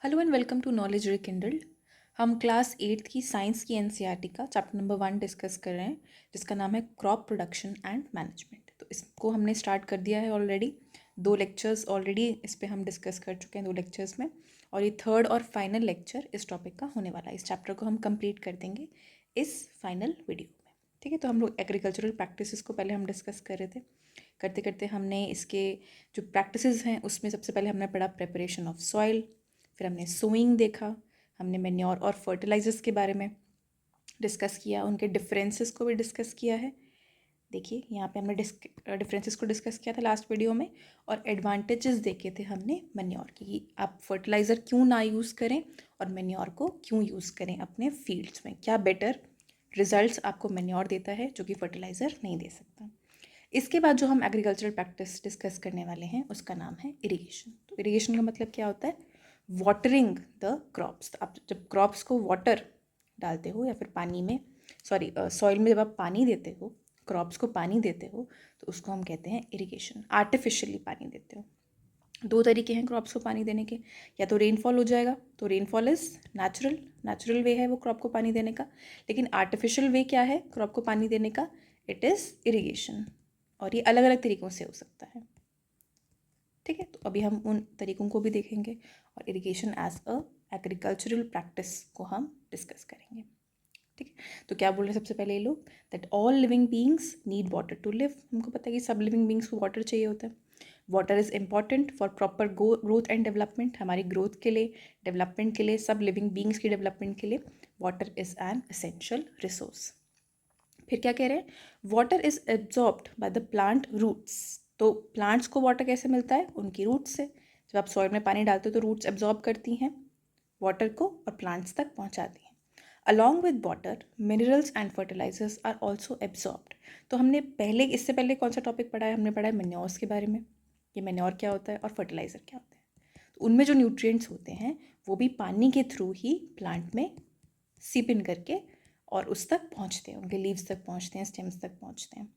Hello and welcome to Knowledge Rekindled. हम class 8th की science की एनसीईआरटी का चैप्टर नंबर 1 डिस्कस कर रहे हैं, जिसका नाम है क्रॉप प्रोडक्शन एंड मैनेजमेंट। तो इसको हमने स्टार्ट कर दिया है ऑलरेडी। 2 लेक्चर्स ऑलरेडी इस पे हम डिस्कस कर चुके हैं 2 लेक्चर्स में, और ये थर्ड और फाइनल लेक्चर इस टॉपिक का होने वाला है। इस चैप्टर को हम कंप्लीट कर देंगे इस फाइनल वीडियो में। ठीक है, तो हम लोग एग्रीकल्चरल प्रैक्टिसेस को पहले हम डिस्कस कर रहे थे। करते करते हमने इसके जो प्रैक्टिसेस हैं उसमें सबसे पहले हमने पढ़ा प्रिपरेशन ऑफ सॉइल, फिर हमने सोइंग देखा, हमने मैन्योर और फर्टिलाइजर्स के बारे में डिस्कस किया, उनके डिफरेंसेस को भी डिस्कस किया है। देखिए यहाँ पे हमने डिफरेंसेस को डिस्कस किया था लास्ट वीडियो में, और एडवांटेजेस देखे थे हमने मैन्योर की, कि आप फर्टिलाइज़र क्यों ना यूज़ करें और मैन्योर को क्यों यूज़ करें अपने फील्ड्स में, क्या बेटर रिजल्ट्स आपको मैन्योर देता है जो कि फर्टिलाइज़र नहीं दे सकता। इसके बाद जो हम एग्रीकल्चरल प्रैक्टिस डिस्कस करने वाले हैं उसका नाम है इरिगेशन। तो इरिगेशन का मतलब क्या होता है? Watering the crops. आप जब क्रॉप्स को वाटर डालते हो या फिर पानी में, सॉइल में जब आप पानी देते हो, क्रॉप्स को पानी देते हो, तो उसको हम कहते हैं इरिगेशन। आर्टिफिशियली पानी देते हो। 2 तरीके हैं क्रॉप्स को पानी देने के, या तो रेनफॉल हो जाएगा, तो रेनफॉल इज़ नेचुरल वे है वो क्रॉप को पानी देने का। लेकिन आर्टिफिशियल वे क्या है क्रॉप को पानी देने का? इट इज़ इरिगेशन, और ये अलग अलग तरीक़ों से हो सकता है। ठीक है, तो अभी हम उन तरीक़ों को भी देखेंगे, और irrigation as a agricultural practice को हम डिस्कस करेंगे। ठीक है, तो क्या बोल रहे हैं सबसे पहले ये लोग? That all living beings need water to live. हमको पता है कि सब लिविंग बींग्स को वाटर चाहिए होता है। Water is important for proper growth and development. हमारी ग्रोथ के लिए, डेवलपमेंट के लिए, सब लिविंग बींग्स की डेवलपमेंट के लिए water is an essential resource. फिर क्या कह रहे हैं? Water is absorbed by the plant roots. तो प्लांट्स को वाटर कैसे मिलता है? उनकी रूट्स से। जब आप सॉइल में पानी डालते हो तो रूट्स एब्जॉर्ब करती हैं वाटर को और प्लांट्स तक पहुंचाती हैं। Along with water minerals and fertilizers are also absorbed. तो हमने इससे पहले कौन सा टॉपिक पढ़ा है? हमने पढ़ा है मैन्योर्स के बारे में, ये मैन्योर क्या होता है और फर्टिलाइज़र क्या होता है। तो उनमें जो न्यूट्रिएंट्स होते हैं वो भी पानी के थ्रू ही प्लांट में सीप इन करके और उस तक पहुंचते हैं, उनके लीव्स तक पहुंचते हैं, स्टेम्स तक पहुंचते हैं।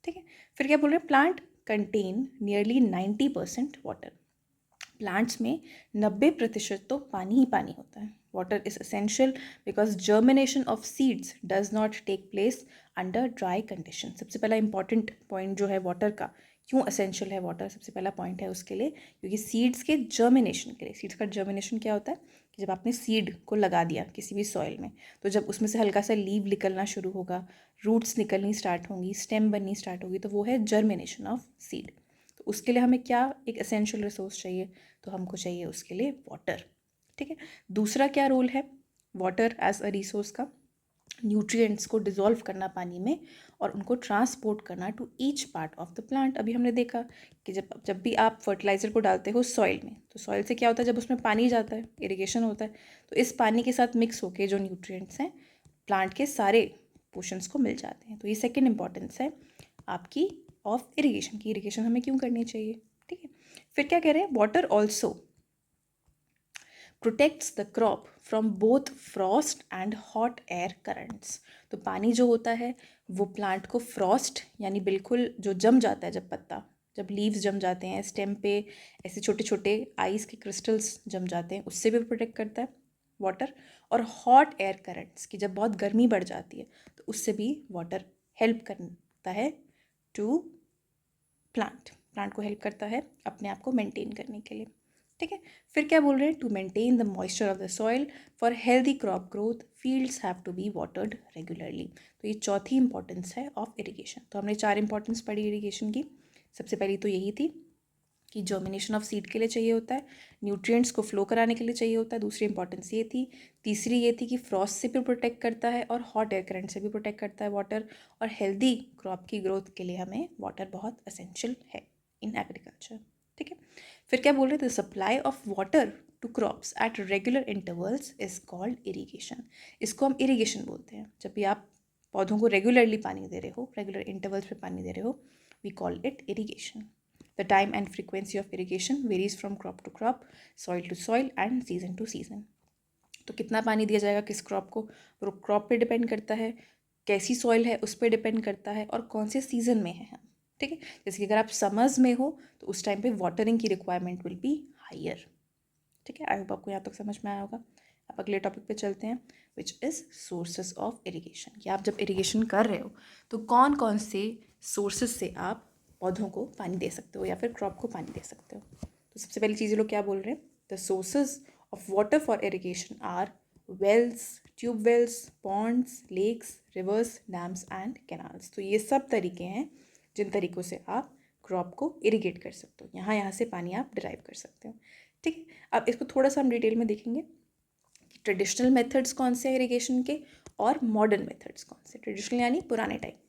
ठीक है, फिर क्या बोल रहे हैं? Plant contain nearly 90% water. Plants में 90% तो पानी ही पानी होता है। Water is essential because germination of seeds does not take place under dry condition. सबसे पहला इंपॉर्टेंट पॉइंट जो है वाटर का, क्यों एसेंशियल है वाटर, सबसे पहला पॉइंट है उसके लिए, क्योंकि सीड्स के जर्मिनेशन के लिए। सीड्स का जर्मिनेशन क्या होता है? कि जब आपने सीड को लगा दिया किसी भी सॉइल में, तो जब उसमें से हल्का सा लीव निकलना शुरू होगा, रूट्स निकलनी स्टार्ट होंगी, स्टेम बननी स्टार्ट होगी, तो वो है जर्मिनेशन ऑफ सीड। तो उसके लिए हमें क्या एक एसेंशियल रिसोर्स चाहिए? तो हमको चाहिए उसके लिए वाटर। ठीक है, दूसरा क्या रोल है वाटर एज अ रिसोर्स का? न्यूट्रिएंट्स को डिसॉल्व करना पानी में और उनको ट्रांसपोर्ट करना to each part of the plant. अभी हमने देखा कि जब भी आप फर्टिलाइज़र को डालते हो सॉइल में, तो सॉइल से क्या होता है? जब उसमें पानी जाता है, इरिगेशन होता है, तो इस पानी के साथ मिक्स होके जो न्यूट्रिएंट्स हैं प्लांट के सारे पोर्शंस को मिल जाते हैं। तो ये सेकेंड इंपॉर्टेंस है आपकी ऑफ इरिगेशन की। इरिगेशन हमें क्यों करनी चाहिए? ठीक है, फिर क्या कह रहे हैं? Water also protects the crop from both Frost and hot air currents. तो पानी जो होता है वो प्लांट को फ्रॉस्ट, यानी बिल्कुल जो जम जाता है, जब लीव्स जम जाते हैं स्टेम पे, ऐसे छोटे छोटे आइस के क्रिस्टल्स जम जाते हैं, उससे भी प्रोटेक्ट करता है वाटर। और हॉट एयर करंट्स की जब बहुत गर्मी बढ़ जाती है तो उससे भी वाटर हेल्प करता है टू प्लांट को हेल्प करता है अपने आप को मेंटेन करने के लिए। ठीक है, फिर क्या बोल रहे हैं? To maintain the moisture of the soil for healthy crop growth fields have to be watered regularly. तो ये चौथी इंपॉर्टेंस है ऑफ इरिगेशन। तो हमने 4 इंपॉर्टेंस पढ़ी इरिगेशन की। सबसे पहली तो यही थी कि जर्मिनेशन ऑफ सीड के लिए चाहिए होता है, न्यूट्रिएंट्स को फ्लो कराने के लिए चाहिए होता है, दूसरी इंपॉर्टेंस ये थी। तीसरी ये थी कि फ्रॉस्ट से भी प्रोटेक्ट करता है और हॉट एयर करंट से भी प्रोटेक्ट करता है वाटर। और हेल्दी क्रॉप की ग्रोथ के लिए हमें वाटर बहुत एसेंशियल है इन एग्रीकल्चर। ठीक है, फिर क्या बोल रहे थे? Supply of water to crops at regular intervals is called irrigation. इसको हम इरीगेशन बोलते हैं। जब भी आप पौधों को रेगुलरली पानी दे रहे हो, रेगुलर इंटरवल्स पे पानी दे रहे हो, we call it irrigation. The time and frequency of irrigation varies from crop to crop, soil to soil and season to season. तो कितना पानी दिया जाएगा किस क्रॉप को, वो क्रॉप पे डिपेंड करता है, कैसी सॉइल है उस पर डिपेंड करता है, और कौन से सीज़न में है हम। ठीक है, जैसे कि अगर आप समर्स में हो तो उस टाइम पे वाटरिंग की रिक्वायरमेंट विल बी हायर। ठीक है, आई होप आपको यहाँ तक समझ में आया होगा। अब अगले टॉपिक पे चलते हैं, which is sources of irrigation. कि आप जब इरिगेशन कर रहे हो तो कौन कौन से सोर्सेज से आप पौधों को पानी दे सकते हो या फिर क्रॉप को पानी दे सकते हो। तो सबसे पहली चीज़ ये लोग क्या बोल रहे हैं, the sources of water for irrigation are wells, tube wells, ponds, lakes, rivers, dams and canals. तो ये सब तरीके हैं जिन तरीक़ों से आप क्रॉप को इरिगेट कर सकते हो, यहाँ से पानी आप डिराइव कर सकते हो। ठीक है, अब इसको थोड़ा सा हम डिटेल में देखेंगे कि ट्रेडिशनल मेथड्स कौन से हैं इरिगेशन के और मॉडर्न मेथड्स कौन से। ट्रेडिशनल यानी पुराने टाइम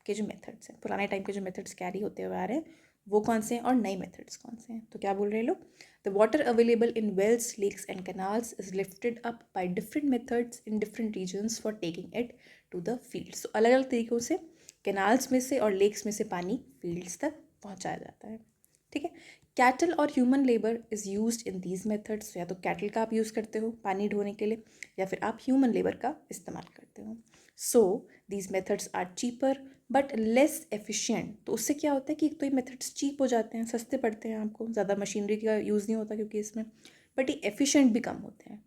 के जो मेथड्स हैं, पुराने टाइम के जो मेथड्स कैरी होते हुए आ रहे हैं वो कौन से हैं, और नए मेथड्स कौन से हैं। तो क्या बोल रहे हैं लोग, the water available in wells, lakes and canals is lifted up by different methods in different regions for taking it to the fields. तो अलग अलग तरीक़ों से कैनाल्स में से और लेक्स में से पानी फील्ड्स तक पहुँचाया जाता है। ठीक है, कैटल और human labour is used in these methods. या तो कैटल का आप यूज़ करते हो पानी ढोने के लिए, या फिर आप ह्यूमन लेबर का इस्तेमाल करते हो। So these methods are cheaper but less efficient. तो उससे क्या होता है कि एक तो ये मेथड्स चीप हो जाते हैं, सस्ते पड़ते हैं आपको, ज़्यादा मशीनरी का यूज़ नहीं होता क्योंकि इसमें, बट ये एफिशिएंट भी कम होते हैं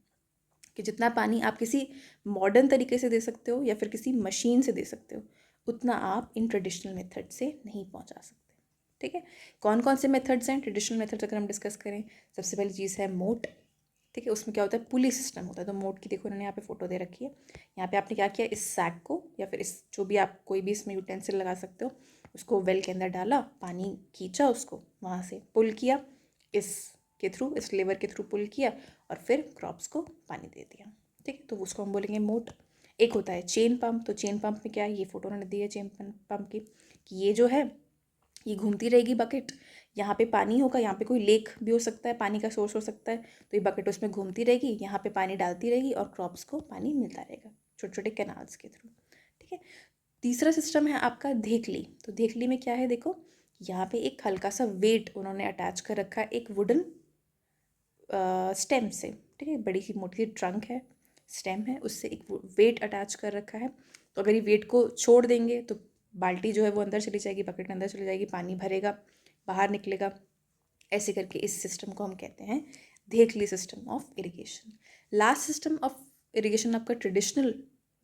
कि जितना पानी आप किसी मॉडर्न तरीके से दे सकते हो या फिर किसी मशीन से दे सकते हो, उतना आप इन ट्रेडिशनल मेथड से नहीं पहुंचा सकते। ठीक है, कौन कौन से मेथड्स हैं ट्रेडिशनल मेथड्स अगर हम डिस्कस करें, सबसे पहली चीज़ है मोट। ठीक है, उसमें क्या होता है, पुली सिस्टम होता है। तो मोट की देखो उन्होंने यहाँ पे फोटो दे रखी है। यहाँ पे आपने क्या किया, इस सैक को या फिर इस जो भी आप कोई भी इसमें यूटेंसिल लगा सकते हो, उसको वेल के अंदर डाला, पानी खींचा, उसको वहाँ से पुल किया, इस के थ्रू, इस लेवर के थ्रू पुल किया और फिर क्रॉप्स को पानी दे दिया। ठीक है, तो उसको हम बोलेंगे मोट। एक होता है चेन पम्प। तो चेन पम्प में क्या है, ये फोटो उन्होंने दी है चेन पम्प की, कि ये जो है ये घूमती रहेगी बकेट, यहाँ पे पानी होगा, यहाँ पे कोई लेक भी हो सकता है, पानी का सोर्स हो सकता है, तो ये बकेट उसमें घूमती रहेगी, यहाँ पे पानी डालती रहेगी और क्रॉप्स को पानी मिलता रहेगा छोटे छोटे कैनाल्स के थ्रू। ठीक है, तीसरा सिस्टम है आपका धेकली। तो धेकली में क्या है, देखो यहाँ पे एक हल्का सा वेट उन्होंने अटैच कर रखा है एक वुडन स्टेम से। ठीक है, बड़ी सी मोटी ट्रंक है, स्टेम है, उससे एक वेट अटैच कर रखा है। तो अगर ये वेट को छोड़ देंगे तो बाल्टी जो है वो अंदर चली जाएगी, बकेट के अंदर चली जाएगी, पानी भरेगा, बाहर निकलेगा। ऐसे करके इस सिस्टम को हम कहते हैं dhekli system of irrigation. Last system of irrigation आपका ट्रेडिशनल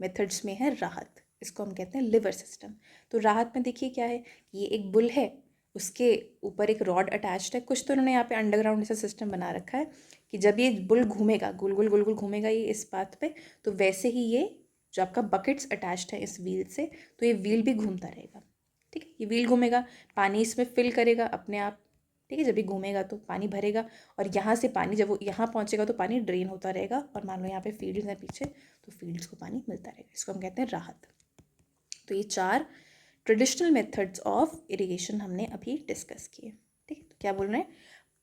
मेथड्स में है राहत। इसको हम कहते हैं लिवर सिस्टम। तो राहत में देखिए क्या है, ये एक बुल है, उसके ऊपर एक रॉड अटैच्ड है। कुछ तो उन्होंने यहाँ पे अंडरग्राउंड ऐसा सिस्टम बना रखा है कि जब ये बुल घूमेगा, गोल गोल गोल गोल घूमेगा ये इस पाथ पे, तो वैसे ही ये जो आपका बकेट्स अटैच्ड है इस व्हील से, तो ये व्हील भी घूमता रहेगा। ठीक है, ये व्हील घूमेगा, पानी इसमें फिल करेगा अपने आप। ठीक है, जब ये घूमेगा तो पानी भरेगा और यहाँ से पानी जब वो यहाँ पहुँचेगा तो पानी ड्रेन होता रहेगा, और मान लो यहाँ पे फील्ड्स हैं पीछे, तो फील्ड्स को पानी मिलता रहेगा। इसको हम कहते हैं राहत। तो ये 4 ट्रेडिशनल मेथड्स ऑफ इरिगेशन हमने अभी डिस्कस किए। ठीक है, तो क्या बोल रहे हैं,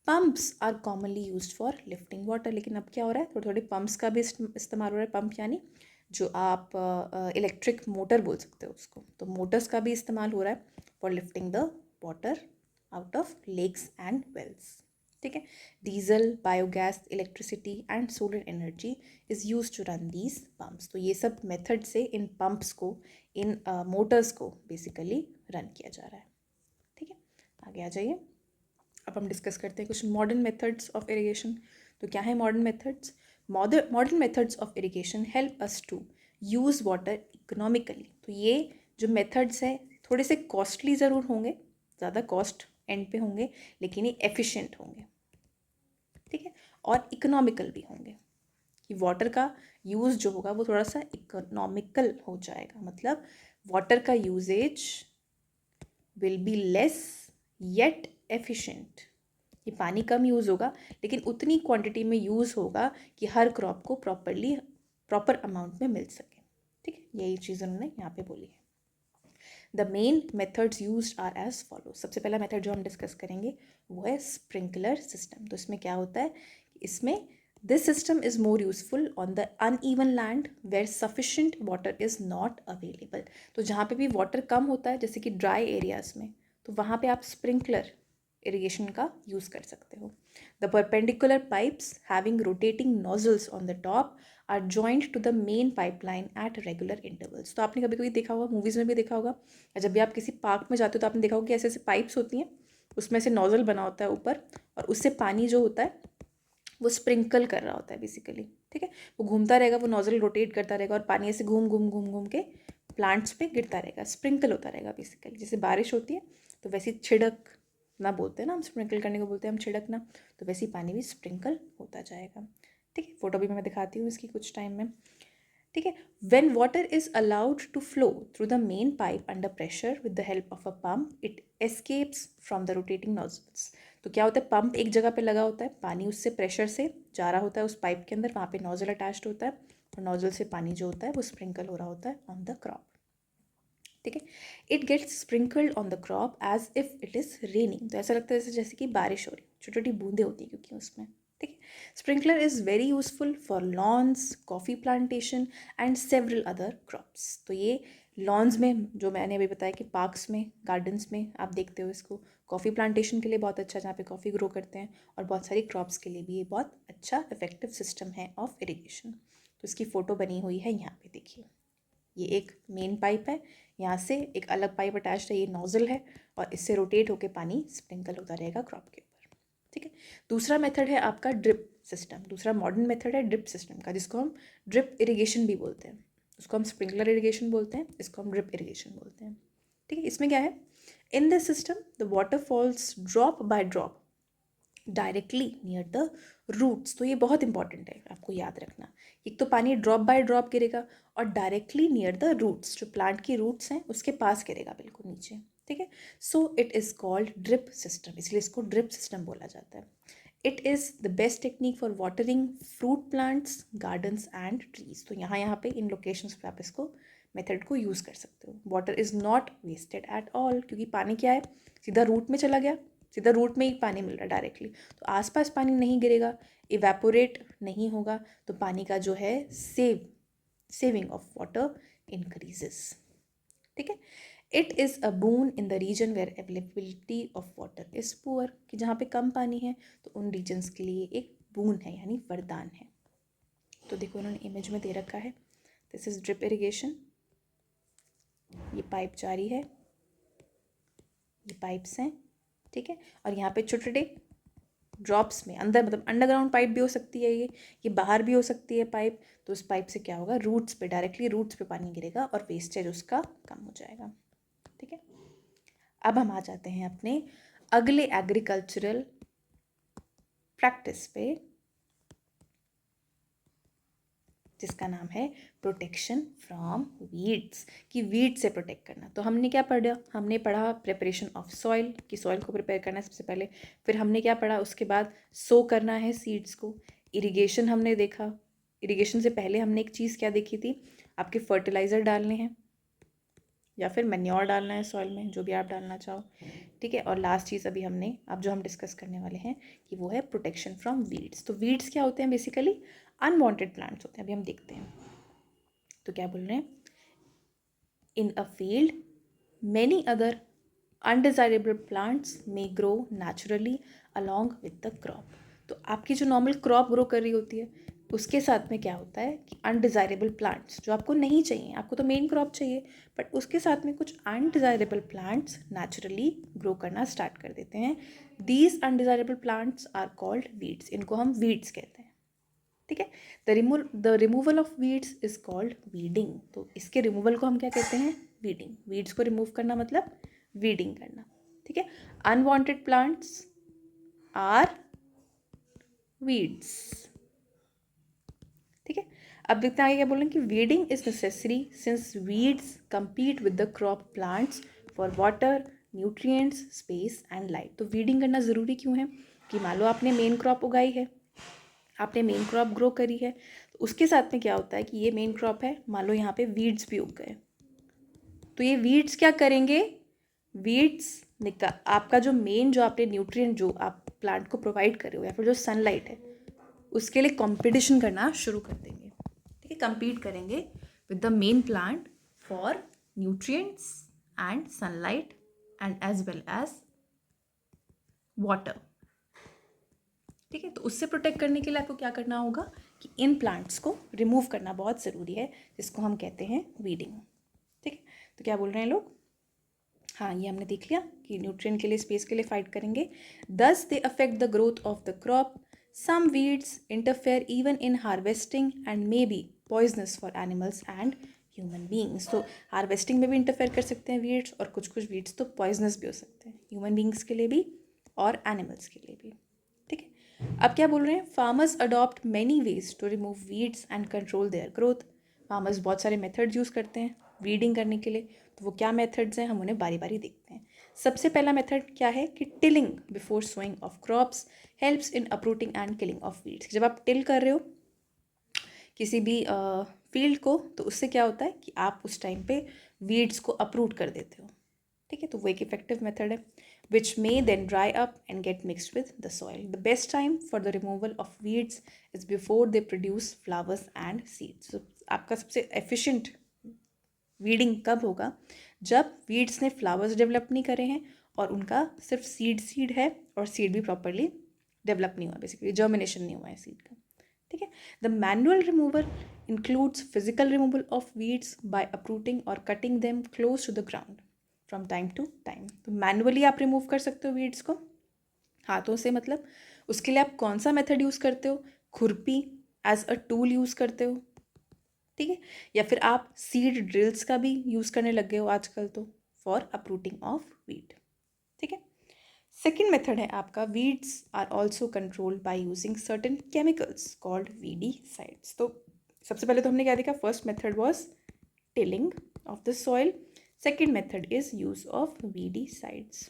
pumps are commonly used for lifting water. लेकिन अब क्या हो रहा है, थोड़े थोड़े पम्प्स का भी इस्तेमाल हो रहा है। पंप यानी जो आप इलेक्ट्रिक मोटर बोल सकते हो उसको, तो मोटर्स का भी इस्तेमाल हो रहा है for lifting the water out of lakes and wells. ठीक है, diesel, biogas, electricity and solar energy is use to run these pumps. तो ये सब मेथड से इन पम्प्स को, इन मोटर्स को बेसिकली रन किया जा रहा है। ठीक है, आगे आ जाइए। अब हम डिस्कस करते हैं कुछ मॉडर्न मेथड्स ऑफ इरिगेशन। तो क्या है modern methods, modern methods of irrigation help us to use water economically. तो ये जो मेथड्स हैं थोड़े से कॉस्टली ज़रूर होंगे, ज़्यादा कॉस्ट एंड पे होंगे, लेकिन ये एफिशिएंट होंगे। ठीक है, और इकोनॉमिकल भी होंगे, कि वाटर का यूज़ जो होगा वो थोड़ा सा इकोनॉमिकल हो जाएगा। मतलब वाटर का usage will be less yet efficient. ये पानी कम यूज़ होगा लेकिन उतनी क्वांटिटी में यूज़ होगा कि हर क्रॉप को प्रॉपर अमाउंट में मिल सके। ठीक है, यही चीज़ उन्होंने यहाँ पे बोली है। The main methods used are as follow. सबसे पहला मेथड जो हम डिस्कस करेंगे वो है स्प्रिंकलर सिस्टम। तो इसमें क्या होता है कि इसमें this system is more useful on the uneven land where sufficient water is not available. तो जहाँ पे भी वाटर कम होता है, जैसे कि ड्राई एरियाज़ में, तो वहाँ पे आप स्प्रिंकलर इरिगेशन का यूज़ कर सकते हो। The perpendicular pipes having rotating nozzles on the top are joint to the main pipeline at regular intervals. तो आपने कभी कभी देखा होगा, मूवीज़ में भी देखा होगा, या जब भी आप किसी पार्क में जाते हो तो आपने देखा होगा कि ऐसे ऐसे पाइप्स होती हैं, उसमें से नोजल बना होता है ऊपर, और उससे पानी जो होता है वो स्प्रिंकल कर रहा होता है बेसिकली, ठीक है। वो घूमता रहेगा, वो नोजल रोटेट करता रहेगा और पानी ऐसे घूम घूम घूम घूम के प्लांट्स पे गिरता रहेगा, स्प्रिंकल होता रहेगा बेसिकली। जैसे बारिश होती है तो वैसे छिड़कना बोलते हैं ना हम, स्प्रिंकल करने को बोलते हैं हम छिड़कना, तो वैसे ही पानी भी स्प्रिंकल होता जाएगा, ठीक है। फोटो भी मैं दिखाती हूँ इसकी कुछ टाइम में, ठीक है। When water is allowed to flow through the main pipe under pressure with the help of a pump, it escapes from the rotating nozzles. तो क्या होता है, पंप एक जगह पे लगा होता है, पानी उससे प्रेशर से जा रहा होता है उस पाइप के अंदर, वहाँ पे नोजल अटैच्ड होता है और नोजल से पानी जो होता है वो स्प्रिंकल हो रहा होता है ऑन द क्रॉप, ठीक है। It gets sprinkled on the crop as if it is raining. तो ऐसा लगता है जैसे कि बारिश हो रही, छोटी छोटी बूंदें होती है क्योंकि उसमें, ठीक है। Sprinkler is very useful for lawns, coffee plantation and several other crops. तो ये लॉन्स में, जो मैंने अभी बताया कि पार्क्स में, गार्डन्स में आप देखते हो इसको, कॉफ़ी प्लांटेशन के लिए बहुत अच्छा, जहाँ पे कॉफ़ी ग्रो करते हैं, और बहुत सारी क्रॉप्स के लिए भी ये बहुत अच्छा इफेक्टिव सिस्टम है ऑफ इरिगेशन। तो इसकी फ़ोटो बनी हुई है यहाँ पे, देखिए। ये एक मेन पाइप है, यहाँ से एक अलग पाइप अटैच्ड है, ये नोजल है, और इससे रोटेट होकर पानी स्प्रिंकल होता रहेगा क्रॉप के ऊपर, ठीक है। दूसरा मेथड है आपका ड्रिप सिस्टम। दूसरा मॉडर्न मेथड है ड्रिप सिस्टम का, जिसको हम ड्रिप इरिगेशन भी बोलते हैं। उसको हम स्प्रिंकलर इरिगेशन बोलते हैं, इसको हम ड्रिप इरिगेशन बोलते हैं, ठीक है। इसमें क्या है, in this system the water falls drop by drop directly near the roots. तो ये बहुत इंपॉर्टेंट है आपको याद रखना। एक तो पानी ड्रॉप बाय ड्रॉप गिरेगा, और डायरेक्टली नियर द रूट्स, जो प्लांट की रूट्स हैं उसके पास गिरेगा, बिल्कुल नीचे, ठीक है। So it is called drip system, इसलिए इसको ड्रिप सिस्टम बोला जाता है। It is the best technique for watering fruit plants, gardens and trees. तो यहाँ पे इन लोकेशंस पे आप इसको मेथड को यूज़ कर सकते हो। Water is not wasted at all, क्योंकि पानी क्या है, सीधा रूट में चला गया, सीधा रूट में ही पानी मिल रहा है डायरेक्टली, तो आसपास पानी नहीं गिरेगा, इवेपोरेट नहीं होगा, तो पानी का जो है सेविंग ऑफ वाटर इंक्रीजेस, ठीक है। It is a boon in the region where availability of water is poor, कि जहाँ पे कम पानी है तो उन रीजन्स के लिए एक बून है, यानी वरदान है। तो देखो उन्होंने इमेज में दे रखा है, दिस इज ड्रिप इरिगेशन। ये पाइप जारी है, ये पाइप्स हैं, ठीक है। और यहाँ पे छोटे छोटे ड्रॉप्स में अंदर, मतलब अंडरग्राउंड पाइप भी हो सकती है ये बाहर भी हो सकती है पाइप। तो उस पाइप से क्या होगा, रूट्स पे, डायरेक्टली रूट्स पे पानी गिरेगा और वेस्टेज उसका कम हो जाएगा, ठीक है। अब हम आ जाते हैं अपने अगले एग्रीकल्चरल प्रैक्टिस पे, जिसका नाम है प्रोटेक्शन फ्रॉम वीड्स, कि वीड से प्रोटेक्ट करना। तो हमने क्या पढ़ा, हमने पढ़ा प्रिपरेशन ऑफ सॉइल, कि सॉइल को प्रिपेयर करना है सबसे पहले। फिर हमने क्या पढ़ा, उसके बाद सो करना है सीड्स को। इरिगेशन हमने देखा, इरिगेशन से पहले हमने एक चीज़ क्या देखी थी, आपके फर्टिलाइज़र डालने हैं या फिर मैन्योर डालना है सॉइल में, जो भी आप डालना चाहो, ठीक है। और लास्ट चीज़ अभी हमने, अब जो हम डिस्कस करने वाले हैं कि वो है प्रोटेक्शन फ्रॉम वीड्स। तो वीड्स क्या होते हैं, बेसिकली अनवांटेड प्लांट्स होते हैं। अभी हम देखते हैं, तो क्या बोल रहे हैं, in a field many other undesirable plants may grow naturally along with the crop. तो आपकी जो नॉर्मल क्रॉप ग्रो कर रही होती है, उसके साथ में क्या होता है कि अनडिजायरेबल प्लांट्स जो आपको नहीं चाहिए, आपको तो मेन क्रॉप चाहिए, बट उसके साथ में कुछ अनडिजायरेबल प्लांट्स नेचुरली ग्रो करना स्टार्ट कर देते हैं। These undesirable plants are called weeds, इनको हम वीड्स कहते हैं, ठीक है। The removal of weeds is called weeding. तो इसके रिमूवल को हम क्या कहते हैं, वीडिंग। वीड्स को रिमूव करना मतलब वीडिंग करना, ठीक है। अनवांटेड प्लांट्स आर वीड्स, ठीक है। अब देखते हैं आगे क्या बोल रहे हैं कि weeding is necessary since weeds compete with the crop plants for water, nutrients, space and light। तो वीडिंग करना ज़रूरी क्यों है, कि मान लो आपने मेन क्रॉप उगाई है, आपने मेन क्रॉप ग्रो करी है, तो उसके साथ में क्या होता है कि ये मेन क्रॉप है, मान लो यहाँ पे वीड्स भी उग गए, तो ये वीड्स क्या करेंगे, वीड्स आपका जो मेन, जो आपने न्यूट्रिएंट जो आप प्लांट को प्रोवाइड कर रहे हो, या फिर जो सनलाइट है, उसके लिए कंपटीशन करना शुरू कर देंगे, ठीक है। compete करेंगे with the main plant for nutrients and sunlight and as well as water, ठीक है। तो उससे प्रोटेक्ट करने के लिए आपको क्या करना होगा कि इन प्लांट्स को रिमूव करना बहुत ज़रूरी है, जिसको हम कहते हैं वीडिंग, ठीक है। तो क्या बोल रहे हैं लोग, हाँ ये हमने देख लिया कि न्यूट्रिएंट के लिए, स्पेस के लिए फाइट करेंगे। दस they affect the growth of the crop Some weeds interfere even in harvesting and may be poisonous for animals and human beings. तो हार्वेस्टिंग में भी इंटरफेयर कर सकते हैं वीड्स, और कुछ कुछ वीड्स तो पॉइजनस भी हो सकते हैं ह्यूमन बींग्स के लिए भी और एनिमल्स के लिए भी. ठीक है, अब क्या बोल रहे हैं, farmers adopt many ways to remove weeds and control their growth. Farmers बहुत सारे मेथड्स यूज़ करते हैं वीडिंग करने के लिए. तो वो क्या मेथड्स हैं, हम उन्हें बारी बारी देखते हैं. सबसे पहला मेथड क्या है कि tilling before sowing of crops helps in uprooting and killing of weeds. जब आप टिल कर रहे हो किसी भी फील्ड को, तो उससे क्या होता है कि आप उस टाइम पे वीड्स को अपरूट कर देते हो. ठीक है, तो वो एक इफेक्टिव मेथड है which may then dry up and get mixed with the soil. The best time for the removal of weeds is before they produce flowers and seeds. आपका सबसे एफिशिएंट वीडिंग कब होगा, जब वीड्स ने flowers develop नहीं करे हैं और उनका सिर्फ सीड है और सीड भी प्रॉपरली डेवलप नहीं हुआ, बेसिकली जर्मिनेशन नहीं हुआ है सीड का. ठीक है, the manual removal includes physical removal of weeds by uprooting और cutting them close to the ground from time to time. तो मैनुअली आप रिमूव कर सकते हो वीड्स को हाथों से. मतलब उसके लिए आप कौन सा मेथड यूज़ करते हो, खुरपी एज अ टूल यूज़ करते हो. ठीक है, या फिर आप सीड ड्रिल्स का भी यूज़ करने लग गए हो आजकल तो फॉर अपरूटिंग ऑफ वीड. ठीक है, सेकेंड मेथड है आपका weeds are also controlled by using certain chemicals called weedicides. तो सबसे पहले तो हमने क्या देखा, first method was tilling of the soil, second method is use of weedicides.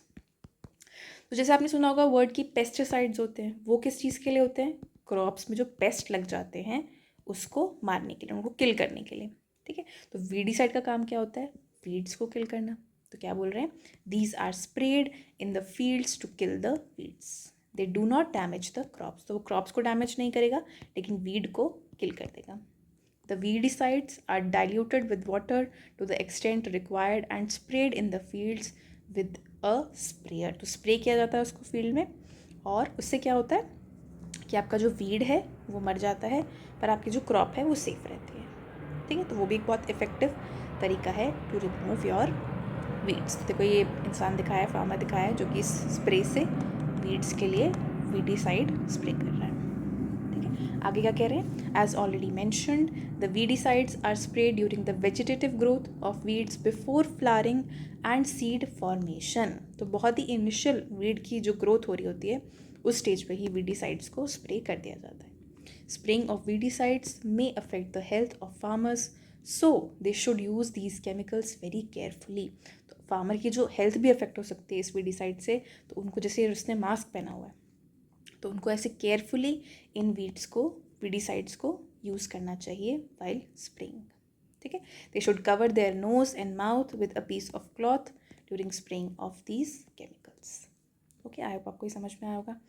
तो जैसे आपने सुना होगा वर्ड की पेस्टिसाइड्स होते हैं, वो किस चीज़ के लिए होते हैं, क्रॉप्स में जो पेस्ट लग जाते हैं उसको मारने के लिए, उनको किल करने के लिए. ठीक है, तो वीडीसाइड का काम क्या होता है, वीड्स को किल करना. तो क्या बोल रहे हैं, these are spread in the fields to kill the weeds. They do not damage the crops. तो वो क्रॉप्स को डैमेज नहीं करेगा लेकिन वीड को किल कर देगा. The weedicides are diluted with water to the extent required and sprayed in the fields with a sprayer. तो स्प्रे किया जाता है उसको फील्ड में, और उससे क्या होता है कि आपका जो वीड है वो मर जाता है पर आपकी जो क्रॉप है वो सेफ रहती है. ठीक है, तो वो भी एक बहुत इफेक्टिव तरीका है टू रिमूव योर वीड्स. तो देखो ये इंसान दिखाया है, फार्मर दिखाया है जो कि इस स्प्रे से वीड्स के लिए वीडीसाइड स्प्रे कर रहा है. आगे क्या कह रहे हैं, as already mentioned the weedicides are spread during the vegetative growth of weeds before flowering and seed formation. तो बहुत ही इनिशियल वीड की जो ग्रोथ हो रही होती है उस स्टेज पे ही वीडीसाइड्स को स्प्रे कर दिया जाता है. Spraying of weedicides may affect the health of farmers, so they should use these chemicals very carefully. तो फार्मर की जो हेल्थ भी अफेक्ट हो सकती है इस वीडीसाइड से, तो उनको, जैसे उसने मास्क पहना हुआ है, तो उनको ऐसे केयरफुली इन वीडीसाइड्स को यूज़ करना चाहिए वाइल स्प्रेइंग. ठीक है, they should cover their nose and mouth with a piece of cloth during spraying of these chemicals. Okay, I hope आपको ये समझ में आया होगा.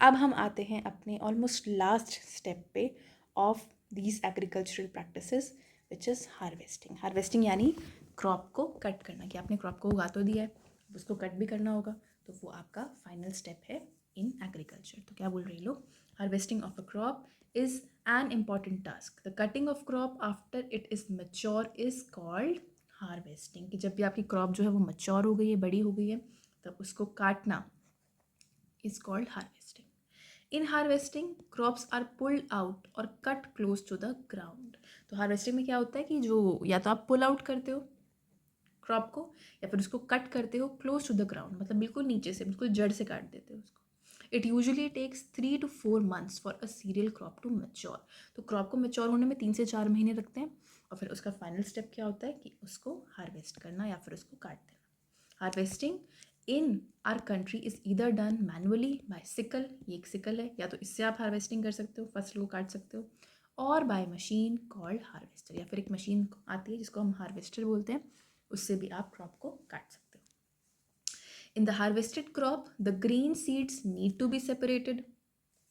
अब हम आते हैं अपने ऑलमोस्ट लास्ट स्टेप पे of these agricultural practices which is harvesting. Harvesting यानी क्रॉप को कट करना, कि आपने क्रॉप को उगा तो दिया है, उसको कट भी करना होगा, तो वो आपका फाइनल स्टेप है इन एग्रीकल्चर. तो क्या बोल रहे हैं लोग, harvesting of a crop is an important task. The cutting of crop after it is mature is called harvesting. कि जब भी आपकी क्रॉप जो है वो मैच्योर हो गई है, बड़ी हो गई है, तब उसको काटना is called harvesting. In harvesting crops are pulled out और cut close to the ground. तो हार्वेस्टिंग में क्या होता है कि जो या तो आप पुल आउट करते हो क्रॉप को या फिर उसको कट करते हो क्लोज टू द ग्राउंड, मतलब बिल्कुल नीचे से, बिल्कुल जड़ से काट देते हो उसको. It usually takes 3 to 4 months for a cereal crop to mature. तो क्रॉप को मैच्योर होने में 3 से 4 महीने लगते हैं, और फिर उसका फाइनल स्टेप क्या होता है कि उसको हार्वेस्ट करना या फिर उसको काट देना. Harvesting in our country is either done manually by sickle, ये एक सिकल है, या तो इससे आप हार्वेस्टिंग कर सकते हो, फसल को काट सकते हो, और बाय मशीन कॉल्ड हार्वेस्टर, या फिर एक मशीन आती है जिसको हम हार्वेस्टर बोलते हैं, उससे भी आप क्रॉप को काट सकते हो. In the harvested crop, the green seeds need to be separated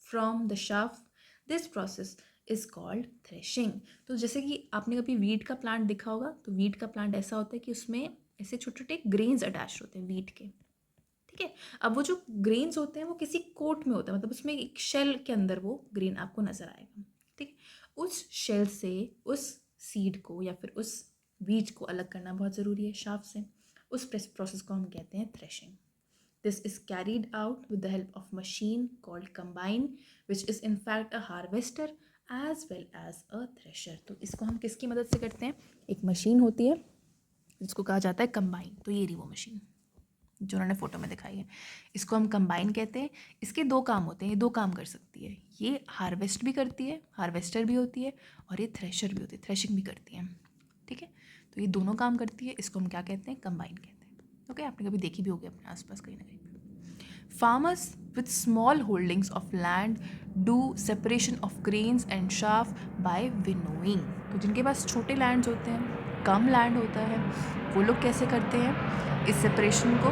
from the chaff. This process is called threshing. तो जैसे कि आपने कभी वीट का प्लांट देखा होगा, तो वीट का प्लांट ऐसा होता है कि उसमें ऐसे छोटे छोटे ग्रेन्स अटैच होते हैं वीट के. ठीक है, अब वो जो ग्रेन्स होते हैं वो किसी कोट में होता है, मतलब उसमें एक शेल के अंदर वो ग्रेन आपको नजर आएगा. ठीक, उस शेल से उस सीड को या फिर उस बीज को अलग करना बहुत ज़रूरी है शाफ से. उस प्रोसेस को हम कहते हैं threshing. This is carried out with the help of machine called combine, which is in fact a harvester as well as a thresher. तो इसको हम किसकी मदद से करते हैं? एक मशीन होती है जिसको कहा जाता है कंबाइन। तो ये रही वो मशीन जो उन्होंने फोटो में दिखाई है, इसको हम कंबाइन कहते हैं। इसके दो काम होते हैं, ये दो काम कर सकती है, ये हार्वेस्ट भी करती है, हार्वेस्टर भी होती है, और ये थ्रेशर भी होती है, थ्रेशिंग भी करती है। ठीक है, तो ये दोनों काम करती है, इसको हम क्या कहते हैं? कंबाइन कहते हैं। ओके, आपने कभी देखी भी होगी अपने आसपास कहीं ना कहीं पे। Farmers with small holdings of land do separation of grains and chaff by winnowing. तो जिनके पास छोटे लैंड्स होते हैं, कम लैंड होता है, वो लोग कैसे करते हैं इस सेपरेशन को?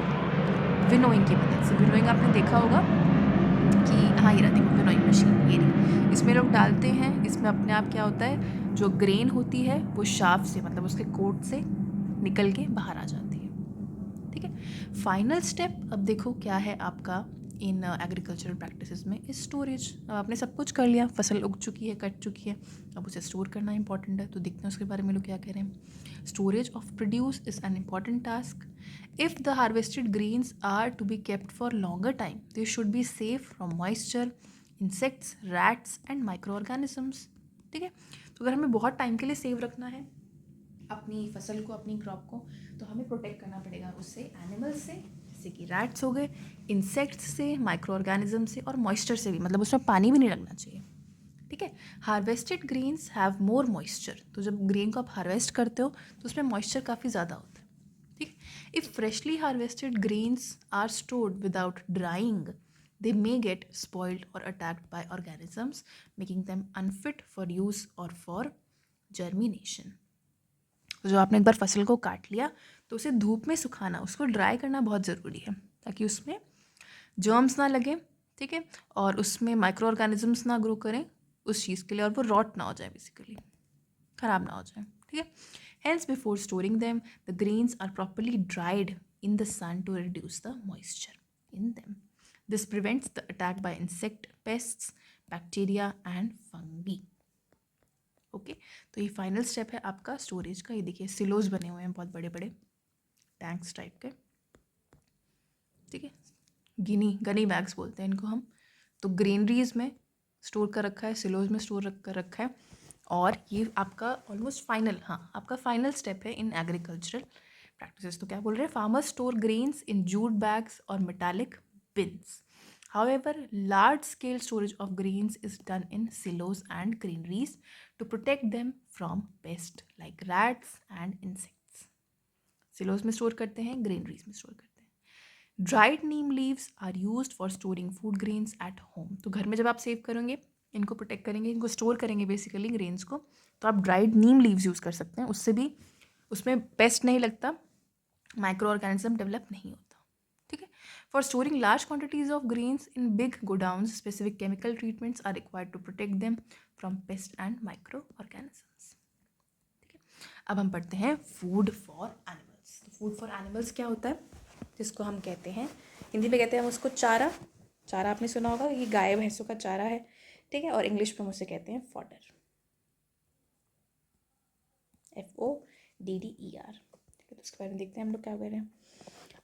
विनोइंग की मदद से। विनोइंग आपने देखा होगा कि हाँ, ये रहा देखो विनोइंग मशीन, ये रही। इसमें लोग डालते हैं, इसमें अपने आप क्या होता है, जो ग्रेन होती है वो शाफ्ट से, मतलब उसके कोट से निकल के बाहर आ जाती है। ठीक है, फाइनल स्टेप अब देखो क्या है आपका इन एग्रीकल्चरल प्रैक्टिसेस में, इज स्टोरेज। अब आपने सब कुछ कर लिया, फसल उग चुकी है, कट चुकी है, अब उसे स्टोर करना इंपॉर्टेंट है। तो देखते हैं उसके बारे में लोग क्या कह रहे हैं। Storage of produce is an important task. If the harvested grains are to be kept for longer time, they should be safe from moisture, insects, rats and micro organisms. ठीक है, तो अगर हमें बहुत टाइम के लिए सेव रखना है अपनी फसल को, अपनी क्रॉप को, तो हमें प्रोटेक्ट करना पड़ेगा उससे, एनिमल्स से, जैसे कि रैट्स हो गए, इंसेक्ट्स से, माइक्रो ऑर्गेनिज्म से, और मॉइस्चर से भी, मतलब उसमें पानी भी नहीं लगना चाहिए। ठीक है, harvested grains have more moisture. तो जब ग्रेन को आप हार्वेस्ट करते हो तो उसमें मॉइस्चर काफ़ी ज़्यादा होता है। ठीक, if freshly harvested grains are stored without drying, they may get spoiled or attacked by organisms, making them unfit for use or for germination. तो जब आपने एक बार फसल को काट लिया तो उसे धूप में सुखाना, उसको ड्राई करना बहुत ज़रूरी है, ताकि उसमें जर्म्स ना लगे। ठीक है, और उसमें माइक्रो ऑर्गेनिजम्स ना ग्रो करें उस चीज़ के लिए, और वो रॉट ना हो जाए, बेसिकली ख़राब ना हो जाए। ठीक है, hence before storing them the grains are properly dried in the sun to reduce the moisture in them. This prevents the attack by insect, pests, bacteria and fungi. Okay, तो ये फाइनल स्टेप है आपका storage का। ये देखिए silos बने हुए हैं बहुत बड़े बड़े टैंक्स टाइप के। ठीक है, गनी बैग्स बोलते हैं इनको हम। तो ग्रेनरीज में स्टोर कर रखा है, सिलोज में स्टोर कर रखा है, और ये आपका ऑलमोस्ट फाइनल, हाँ, आपका फाइनल स्टेप है इन एग्रीकल्चरल प्रैक्टिसेस। तो क्या बोल रहे हैं? Farmers store grains in jute bags और metallic bins. However, large-scale storage of grains is done in silos and granaries to protect them from pests like rats and insects. Silos में store करते हैं, granaries में store करते हैं। Dried neem leaves are used for storing food grains at home. तो घर में जब आप सेव करेंगे, इनको प्रोटेक्ट करेंगे, इनको स्टोर करेंगे बेसिकली ग्रेन्स को, तो आप ड्राइड नीम लीव्स यूज़ कर सकते हैं। उससे भी उसमें पेस्ट नहीं लगता, माइक्रो ऑर्गेनिज्म डेवलप नहीं होता। ठीक है, for storing large quantities of grains in big godowns, specific chemical treatments are required to protect them from pest and micro organisms. ठीक है, अब हम पढ़ते हैं फूड फॉर एनिमल्स। तो फूड फॉर एनिमल्स क्या होता है, जिसको हम कहते हैं, हिंदी में कहते हैं हम उसको चारा। चारा आपने सुना होगा, ये गाय भैंसों का चारा है। ठीक है, और इंग्लिश में हम उसे कहते हैं फॉडर, FODDER। ठीक है, तो उसके बारे में देखते हैं हम लोग क्या कह रहे हैं।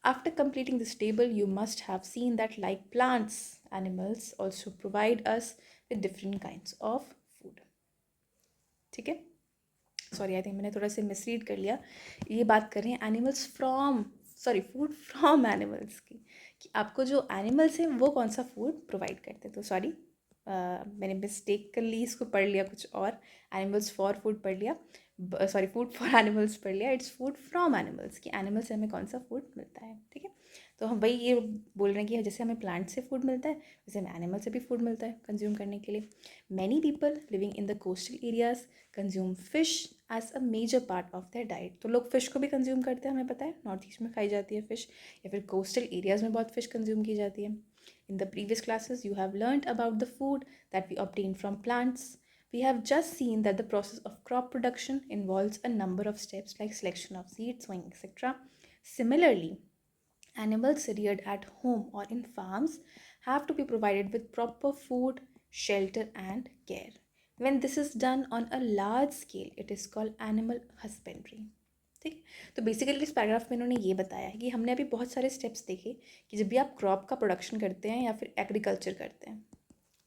After completing this table, you must have seen that like plants, animals also provide us with different kinds of food. ठीक है, सॉरी आई थिंक मैंने थोड़ा सा मिसरीड कर लिया। ये बात कर रहे हैं animals from, sorry food from animals की, कि आपको जो एनिमल्स हैं वो कौन सा फूड प्रोवाइड करते हैं। तो सॉरी मैंने मिस्टेक कर ली, इसको पढ़ लिया कुछ और, एनिमल्स फॉर फूड पढ़ लिया, सॉरी फूड फॉर एनिमल्स पढ़ लिया। इट्स फूड फ्रॉम एनिमल्स, कि एनिमल्स से हमें कौन सा फूड मिलता है। ठीक है, तो हम वही ये बोल रहे हैं कि जैसे हमें प्लांट से फूड मिलता है, वैसे हमें एनिमल से भी फूड मिलता है कंज्यूम करने के लिए। Many people living in the coastal areas consume fish as a major part of their diet. तो लोग फिश को भी कंज्यूम करते हैं, हमें पता है नॉर्थ ईस्ट में खाई जाती है फिश, या फिर कोस्टल एरियाज में बहुत फिश कंज्यूम की जाती है। In the previous classes, you have learned about the food that we obtain from plants. We have just seen that the process of crop production involves a number of steps like selection of seeds, sowing, etc. Similarly, animals reared at home or in farms have to be provided with proper food, shelter, and care. When this is done on a large scale, it is called animal husbandry. ठीक है। तो basically इस paragraph में इन्होंने ये बताया है कि हमने अभी बहुत सारे स्टेप्स देखे कि जब भी आप क्रॉप का प्रोडक्शन करते हैं या फिर एग्रीकल्चर करते हैं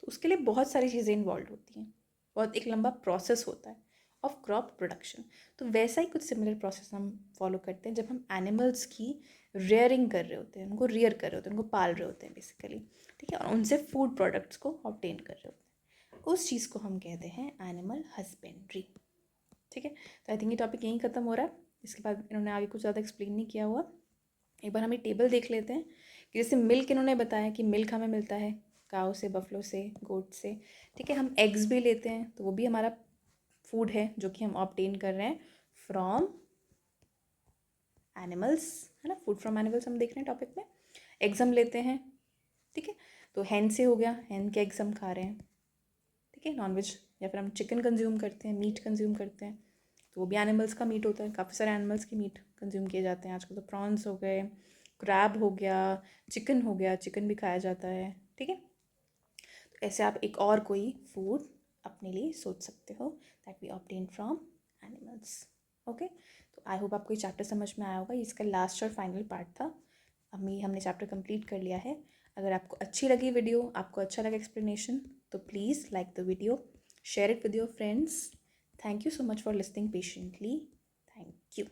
तो उसके लिए बहुत सारी चीज़ें इन्वॉल्व होती हैं, बहुत एक लंबा प्रोसेस होता है ऑफ क्रॉप प्रोडक्शन। तो वैसा ही कुछ सिमिलर प्रोसेस हम फॉलो करते हैं जब हम एनिमल्स की रेयरिंग कर रहे होते हैं, उनको रेयर कर रहे होते हैं, उनको पाल रहे होते हैं बेसिकली, ठीक है, और उनसे फूड प्रोडक्ट्स को ऑब्टेन कर रहे होते हैं। उस चीज़ को हम कहते हैं एनिमल हस्बेंड्री। ठीक है, तो आई थिंक ये टॉपिक यहीं ख़त्म हो रहा है। इसके बाद इन्होंने आगे कुछ ज़्यादा एक्सप्लेन नहीं किया हुआ। एक बार हम ये टेबल देख लेते हैं कि जैसे मिल्क इन्होंने बताया कि मिल्क हमें मिलता है काऊ से, बफलो से, गोट से, ठीक है। हम एग्स भी लेते हैं तो वो भी हमारा फूड है जो कि हम ऑब्टेन कर रहे हैं फ्रॉम एनिमल्स, है ना, फूड फ्रॉम एनिमल्स हम देख रहे हैं टॉपिक में। एग्स हम लेते हैं, ठीक है, तो हैन से हो गया, हैन के एग्स हम खा रहे हैं, ठीक है, नॉनवेज, या फिर हम चिकन कंज्यूम करते हैं, मीट कंज्यूम करते हैं तो वो भी एनिमल्स का मीट होता है। काफ़ी सारे एनिमल्स की मीट कंज्यूम किए जाते हैं आजकल, तो प्रॉन्स हो गए, क्रैब हो गया, चिकन हो गया, चिकन भी खाया जाता है, ठीक है। तो ऐसे आप एक और कोई फूड अपने लिए सोच सकते हो that we obtain from animals. Okay, तो आई होप आपको ये चैप्टर समझ में आया होगा। ये इसका लास्ट और फाइनल पार्ट था। हमने चैप्टर कंप्लीट कर लिया है। अगर आपको अच्छी लगी वीडियो, आपको अच्छा लगा एक्सप्लेनेशन, तो please like the video, share it with your friends. Thank you so much for listening patiently. Thank you.